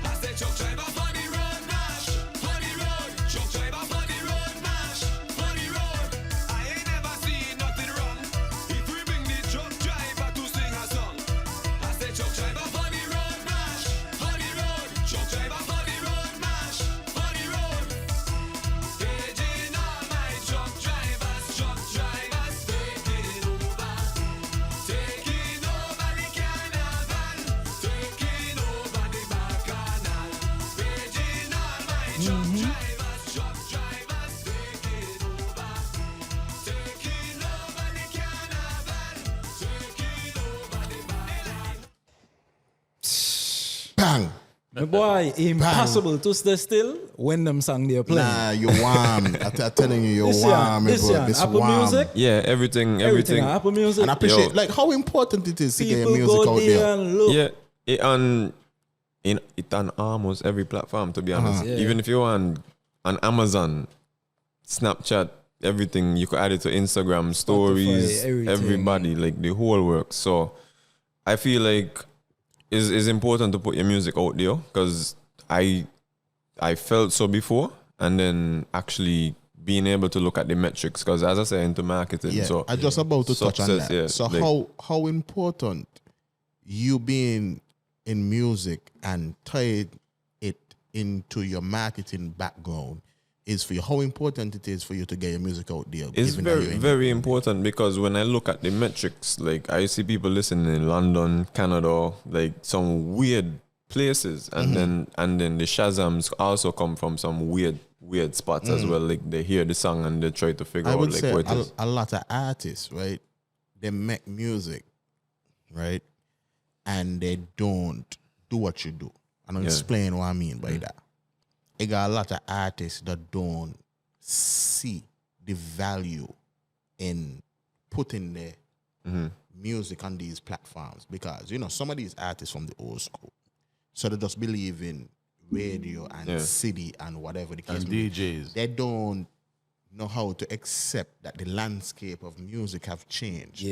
I say truck driver for the road march, for the road. Truck driver for the road march, for the road. I ain't never seen nothing wrong if we bring the truck driver to sing a song. I say truck driver for the road march, for the road. Truck driver for the road march, for the road. Paging all my truck drivers taking over. Taking over the carnival, taking over the bacchanal. Paging all my truck drivers taking over. Taking over the carnival, taking over the bacchanal. Bang. My boy, impossible to stay still when them song they playing. Nah, you're warm. I'm telling you, you're This warm, year, bro. This Apple warm. Music, Yeah, everything. everything on Apple Music. And I appreciate Yo. like how important it is to get your People music go out there there. and look. Yeah, it on almost every platform, to be honest. Yeah. Even if you're on Amazon, Snapchat, everything, you could add it to Instagram, stories, everything. everybody, like the whole works. So I feel like it's important to put your music out there because I felt so before, and then actually being able to look at the metrics because as I say into marketing, Yeah, so I just about to touch on success, that. yeah, So like- how important you being in music and tied it into your marketing background is for you. How important it is for you to get your music out there. It's given that very, you're in- very important because when I look at the metrics, like I see people listening in London, Canada, like some weird places, and then the Shazams also come from some weird weird spots as well. Like they hear the song and they try to figure I out would like say what it is. a lot of artists, right? They make music, right? And they don't do what you do. And I'll explain what I mean by that. I got a lot of artists that don't see the value in putting their music on these platforms, because some of these artists from the old school, so they just believe in radio and CD and whatever the case And may be. DJs. They don't know how to accept that the landscape of music have changed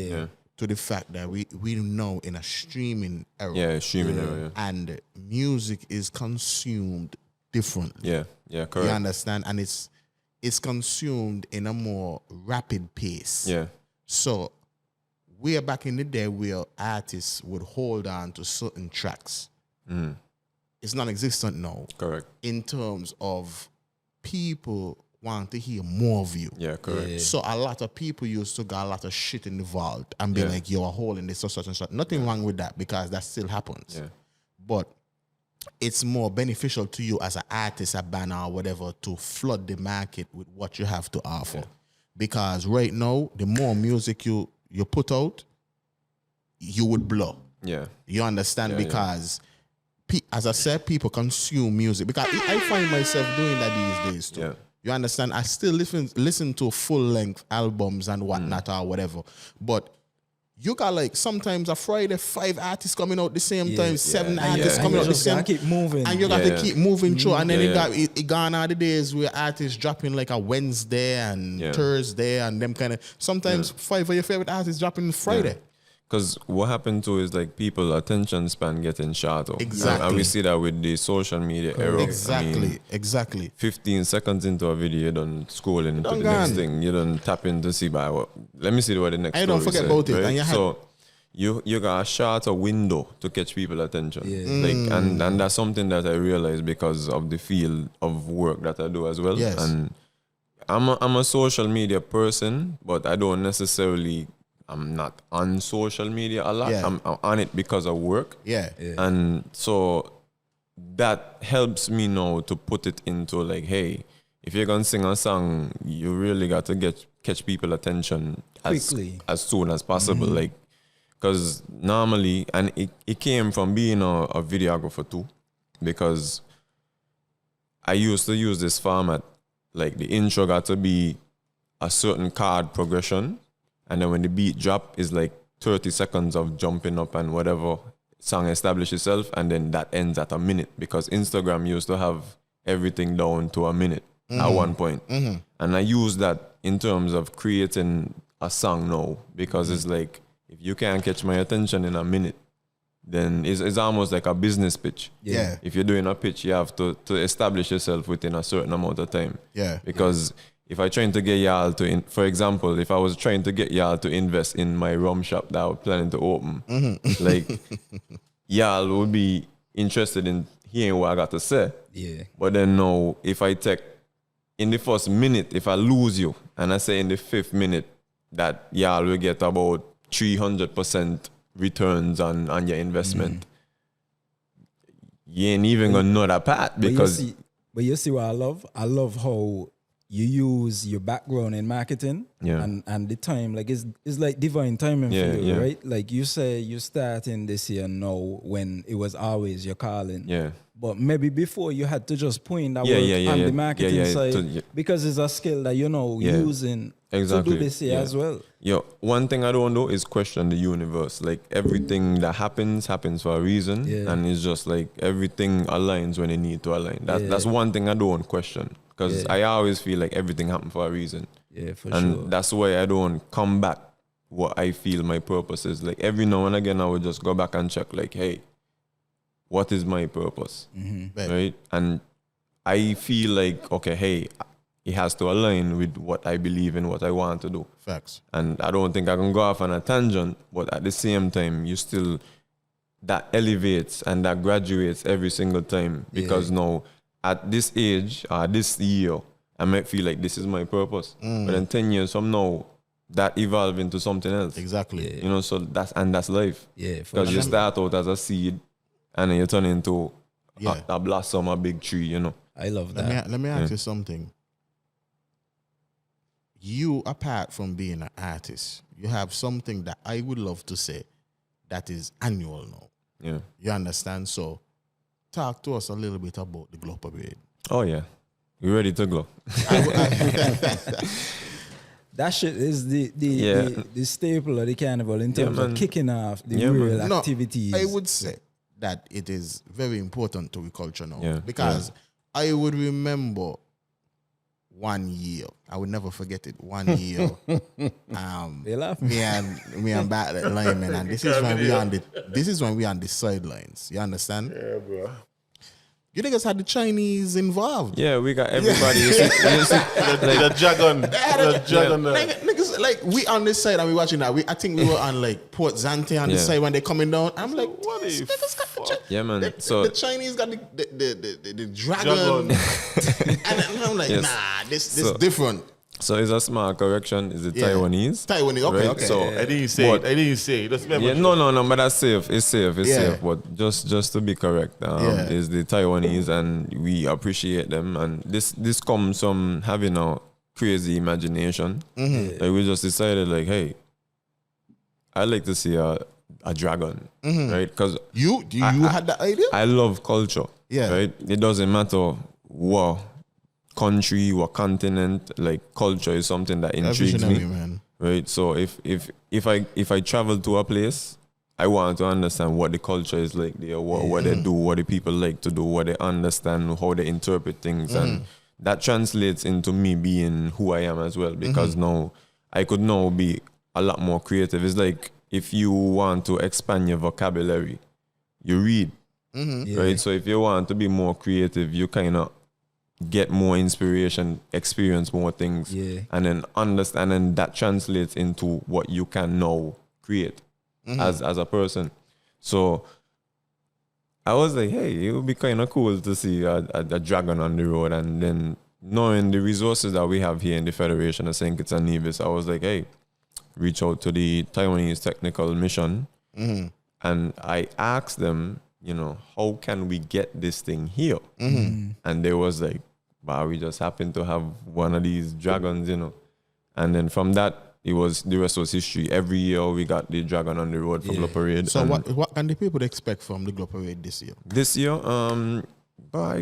to the fact that we now in a streaming era. Yeah, streaming era. And music is consumed differently. Yeah, correct. You understand? And it's consumed in a more rapid pace. Yeah, So we're back in the day where artists would hold on to certain tracks. It's non-existent now correct. in terms of people want to hear more of you. Yeah, correct. So a lot of people used to got a lot of shit in the vault and be like, you're holding this or such and such. Nothing wrong with that, because that still happens. Yeah. But it's more beneficial to you as an artist, a band or whatever, to flood the market with what you have to offer. Because right now, the more music you put out, you would blow. Yeah. You understand? Because as I said, people consume music. Because I find myself doing that these days too. Yeah. You understand? I still listen to full-length albums and whatnot or whatever. But you got like sometimes a Friday 5 artists coming out the same time, 7 artists And coming you out the just same gotta keep moving. and you got to keep moving through. And then it gone are the days where artists dropping like a Wednesday and Thursday and them kind of. Sometimes 5 of your favorite artists dropping Friday. Because what happened to is like people attention span getting shorter. Exactly. And we see that with the social media era. Exactly. I mean, Exactly. 15 seconds into a video, you done scrolling into the next gone. thing. You done tap in to see by what. Let me see what the next I don't story forget said, about it. right? And you had- So you got a shorter window to catch people attention. Like and that's something that I realized because of the field of work that I do as well. Yes. And I'm a social media person, but I don't necessarily. I'm not on social media a lot. Yeah. I'm on it because of work. Yeah. And so that helps me now to put it into like, hey, if you're gonna sing a song, you really got to catch people attention Quickly. as soon as possible. Like, because normally, and it came from being a videographer too, because I used to use this format. Like the intro got to be a certain chord progression, and then when the beat drop is like 30 seconds of jumping up and whatever song establish itself, and then that ends at a minute, because Instagram used to have everything down to a minute at one point. And I use that in terms of creating a song now, because it's like, if you can't catch my attention in a minute, then it's almost like a business pitch. Yeah. If you're doing a pitch, you have to establish yourself within a certain amount of time. Yeah. Because if I trying to get y'all to, for example, if I was trying to get y'all to invest in my rum shop that I was planning to open, like y'all would be interested in hearing what I got to say. Yeah. But then no, if I take in the first minute, if I lose you, and I say in the 5th minute that y'all will get about 300% returns on your investment, you ain't even gonna know that part, because But you see what I love? I love how you use your background in marketing and the time. Like it's like divine timing for you, right? Like you say you starting this year now when it was always your calling. Yeah. But maybe before you had to just point that work on the marketing side because it's a skill that using to do this year as well. Yo, one thing I don't do is question the universe. Like everything that happens for a reason, and it's just like everything aligns when it need to align. That's one thing I don't question, because I always feel like everything happened for a reason. Yeah, for and sure. that's why I don't come back what I feel my purpose is. Like every now and again I would just go back and check like, hey, what is my purpose? Right? And I feel like, okay, hey, it has to align with what I believe in, what I want to do. Facts. And I don't think I can go off on a tangent, but at the same time, you still, that elevates and that graduates every single time. Because now, at this age, this year, I might feel like this is my purpose. But in 10 years from now, that evolve into something else. Exactly. You know, so that's life. Yeah, Because you start out as a seed and then you turn into Yeah. a blossom, a big tree, you know. I love that. Let me ask you something. You, apart from being an artist, you have something that I would love to say that is annual now. Yeah. You understand? So talk to us a little bit about the Glow Parade. Oh yeah. You ready to go? That shit is the staple of the carnival in terms of man. kicking off the Yeah, real man. activities. I would say that it is very important to the culture now. Yeah, Because I would remember 1 year. I would never forget it. 1 year. They laugh. me and Bartlett Lyman, and this is when we on the sidelines. You understand? Yeah, bro. You niggas had the Chinese involved. Yeah, we got everybody. You see, The dragon. The dragon. Niggas, like, we on this side and we watching that. I think we were on like Port Zante on this side when they coming down. I'm like, what is niggas got the yeah, man. the Chinese got the dragon. and I'm like, nah, this different. So it's a small correction. Is it Taiwanese? Taiwanese, okay, Right? okay. So I didn't say it. I didn't say it. Just remember. yeah, no, but that's safe. It's safe. It's Yeah. safe. But just to be correct, is the Taiwanese, and we appreciate them. And this comes from having a crazy imagination. Like we just decided, like, hey, I like to see a dragon, right? Because You had that idea? I love culture. Yeah. Right. It doesn't matter what country, what continent. Like culture is something that intrigues me. Man. Right. So if I travel to a place, I want to understand what the culture is like there, what they do, what the people like to do, what they understand, how they interpret things, and that translates into me being who I am as well. Because now I could now be a lot more creative. It's like if you want to expand your vocabulary, you read, right? So if you want to be more creative, you kind of get more inspiration, experience more things, and then understand, and that translates into what you can now create as a person. So I was like, hey, it would be kind of cool to see a dragon on the road, and then knowing the resources that we have here in the Federation of St. Kitts and Nevis, I was like, hey, reach out to the Taiwanese Technical Mission, and I asked them, you know, how can we get this thing here? And they was like, wow, we just happen to have one of these dragons, you know. And then from that, the rest was history. Every year we got the dragon on the road for Glow Parade. So what can the people expect from the Glow Parade this year? This year,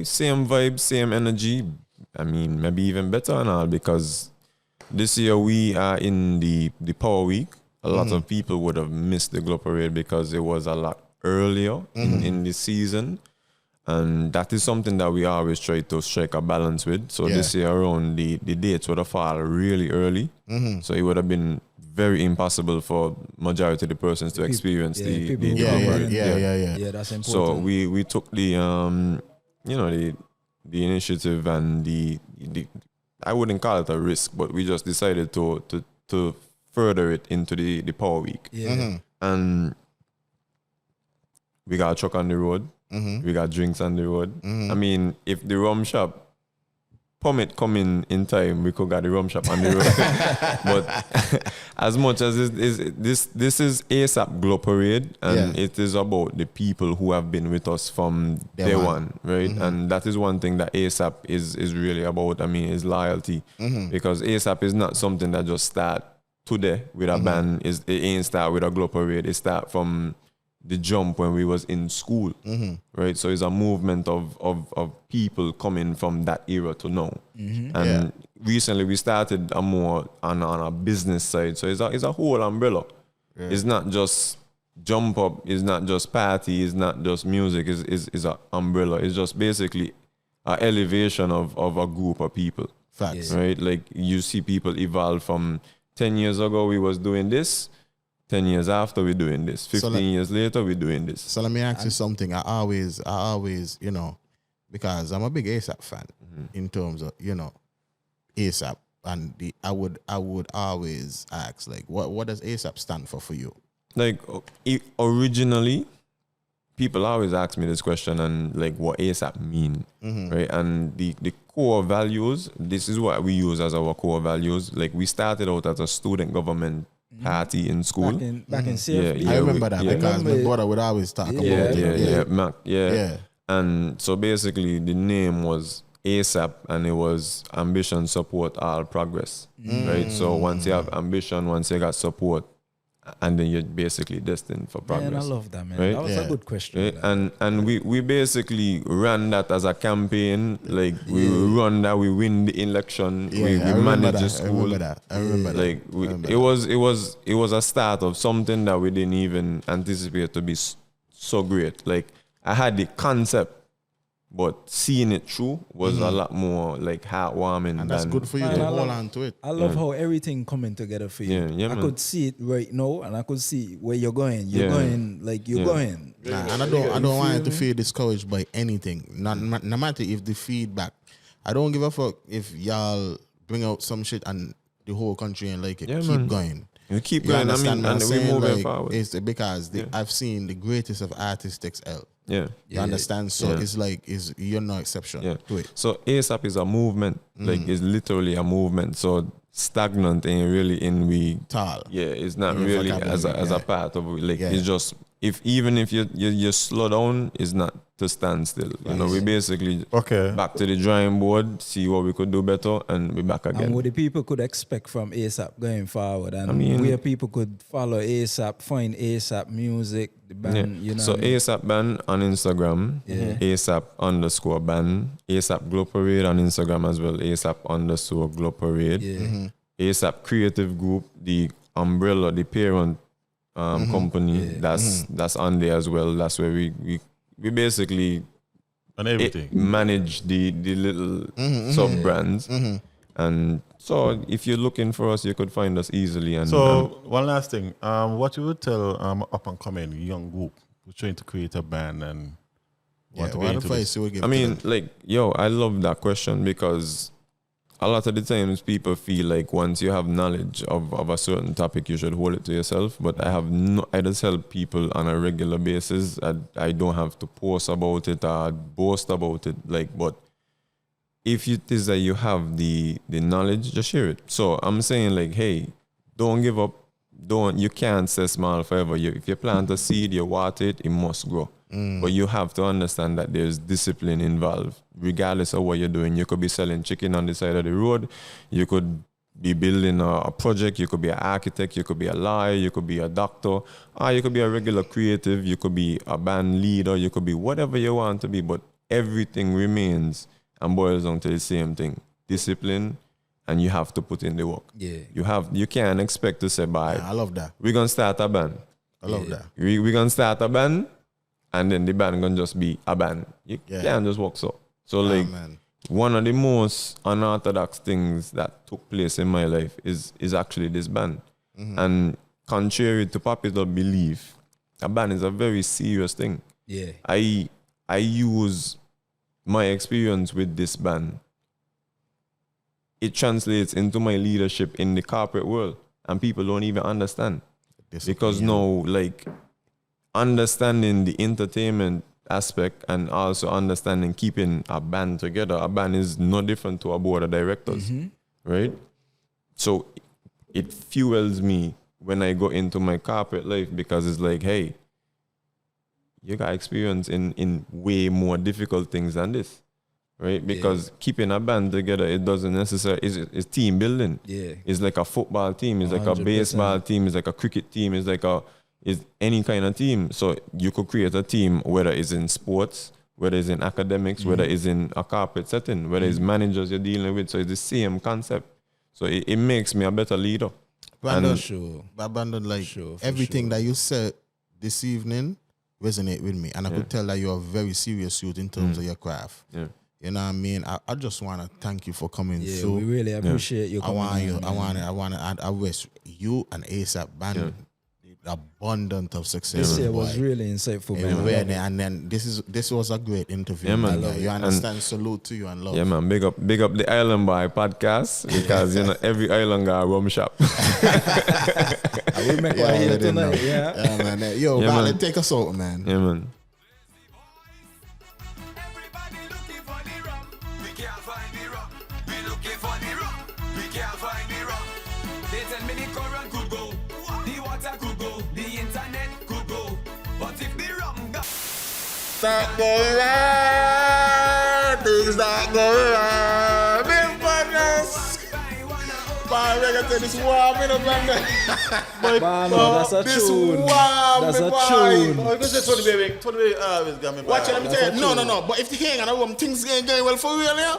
same vibe, same energy. I mean, maybe even better and all, because this year we are in the Power Week. A lot of people would have missed the Glow Parade because it was a lot earlier in the season. And that is something that we always try to strike a balance with. So this year around, the dates would have fallen really early. So it would have been very impossible for majority of the persons to experience the Glow Parade. Yeah, that's important. So we took the the initiative and the I wouldn't call it a risk, but we just decided to further it into the Power Week. And we got a truck on the road. We got drinks on the road. I mean, if the rum shop permit come in time, we could get the rum shop on the road. But as much as this is ASAP Glow Parade, and it is about the people who have been with us from day one, right? And that is one thing that ASAP is really about. I mean, is loyalty, because ASAP is not something that just start today with a band. It ain't start with a Glow Parade. It start from the jump when we was in school, right? So it's a movement of people coming from that era to now. And recently we started a more on a business side. So it's a whole umbrella. It's not just jump up, it's not just party, it's not just music, it's an umbrella. It's just basically an elevation of a group of people. Facts. Right? Like you see people evolve from 10 years ago we was doing this, 10 years after we're doing this, 15 years later we're doing this. So let me ask you something. I always, you know, because I'm a big ASAP fan in terms of, you know, ASAP, and I would always ask, like, what does ASAP stand for you? Like originally, people always ask me this question and like what ASAP mean, right? And the core values, this is what we use as our core values. Like we started out as a student government party in school. Back in CFB. Yeah, I remember that because my brother would always talk about it. Mac. And so basically the name was ASAP, and it was ambition, support, all progress. Right? So once you have ambition, once you got support, and then you're basically destined for progress. Man, I love that, man. Right? That was Yeah. a good question. Right? man. And we basically ran that as a campaign. Like we run that, we win the election, Yeah, we I remember manage that. the I school. remember that. I remember that. Like it was a start of something that we didn't even anticipate to be so great. Like I had the concept, but seeing it through was a lot more like heartwarming. And that's than- good for you Man, to I hold love- on to it. I love how everything coming together for you. Yeah, I man. could see it right now, and I could see where you're going. You're Yeah. going like you're Yeah. going. Nah, and I don't want you to feel discouraged by anything. No matter if the feedback. I don't give a fuck if y'all bring out some shit and the whole country ain't like it. Yeah, Keep man. going. You keep You going. I understand mean, what I'm and we saying? moving Like, forward. it's because I've seen the greatest of artists excel. Yeah. You understand? So Yeah. it's like you're no exception Yeah. to it. So ASAP is a movement. Like it's literally a movement. So stagnant ain't really in we. Tall. Yeah, it's not In your really as a vocabulary, yeah. part of it. Like Yeah. it's just even if you slow down, it's not to stand still. You know, we basically Okay. back to the drawing board, see what we could do better, and we back And again. what the people could expect from ASAP going forward, and I mean- where people could follow ASAP, find ASAP music, the band, you know. So what I mean? ASAP band on Instagram, ASAP_band, ASAP Glow Parade on Instagram as well, ASAP_Glow Parade, Yeah. ASAP Creative Group, the umbrella, the parent company that's on there as well. That's where we basically And everything. manage the little sub brands. And so if you're looking for us, you could find us easily. And So one last thing, what you would tell up and coming young group who's trying to create a band and want to what get into advice this? you would give I to mean, them? like, yo, I love that question because a lot of the times people feel like once you have knowledge of a certain topic, you should hold it to yourself. But I just help people on a regular basis. I don't have to post about it or boast about it. Like, but if it is that you have the knowledge, just share it. So I'm saying like, hey, don't give up. You can't stay small forever. If you plant a seed, you water it, it must grow. But you have to understand that there's discipline involved. Regardless of what you're doing, you could be selling chicken on the side of the road. You could be building a project. You could be an architect. You could be a lawyer. You could be a doctor. Or you could be a regular creative. You could be a band leader. You could be whatever you want to be. But everything remains and boils down to the same thing. Discipline, and you have to put in the work. Yeah. You can't expect to say, bye, I love that. we're going to start a band. I love that. We're going to start a band, and then the band going to just be a band. You Yeah. can't just walk so. So, like, man. one of the most unorthodox things that took place in my life is actually this band. And contrary to popular belief, a band is a very serious thing. Yeah. I use my experience with this band. It translates into my leadership in the corporate world, and people don't even understand. Because no, like, understanding the entertainment aspect and also understanding keeping a band together. A band is no different to a board of directors, right? So it fuels me when I go into my corporate life because it's like, hey, you got experience in way more difficult things than this, right? Because keeping a band together, it doesn't necessarily, it's team building. Yeah. It's like a football team, it's like a 100%. baseball team, it's like a cricket team, it's any kind of team. So you could create a team, whether it's in sports, whether it's in academics, whether it's in a corporate setting, whether it's managers you're dealing with. So it's the same concept. So it makes me a better leader. Brandon, Sure. Brandon, like Sure, for everything sure. that you said this evening resonate with me, and I could tell that you're a very serious youth in terms of your craft. Yeah. You know what I mean? I just want to thank you for coming Yeah, through. we really appreciate you I coming want you. on, I man. want. I wish you and ASAP band abundant of success. This year boy. was really insightful, Yeah, man. really, and then this was a great interview. Yeah, man. my I guy. love You it. understand? Salute to you and love. Yeah, man. Big up the Island Boy podcast because every island got a rum shop. We make Yeah, one here already know. tonight, yeah. Yeah, man. Yo, Yeah, Valen, man. take us out, man. Yeah, man. Everybody looking for the rum. We can't find the rum. We looking for the rum. We can't find the rum. They tell me the current could go, the water could go, the internet could go. But if the rum got Stop the things that go wrong. Big badness. Man, we're gonna this warm, you know, man. Man, that's a this tune. warm, That's me a boy. tune. Oh, you can say Tony Baby always got me. Watch it, let me That's tell a you. No. But if the hang on a room, things ain't going well for real, yeah.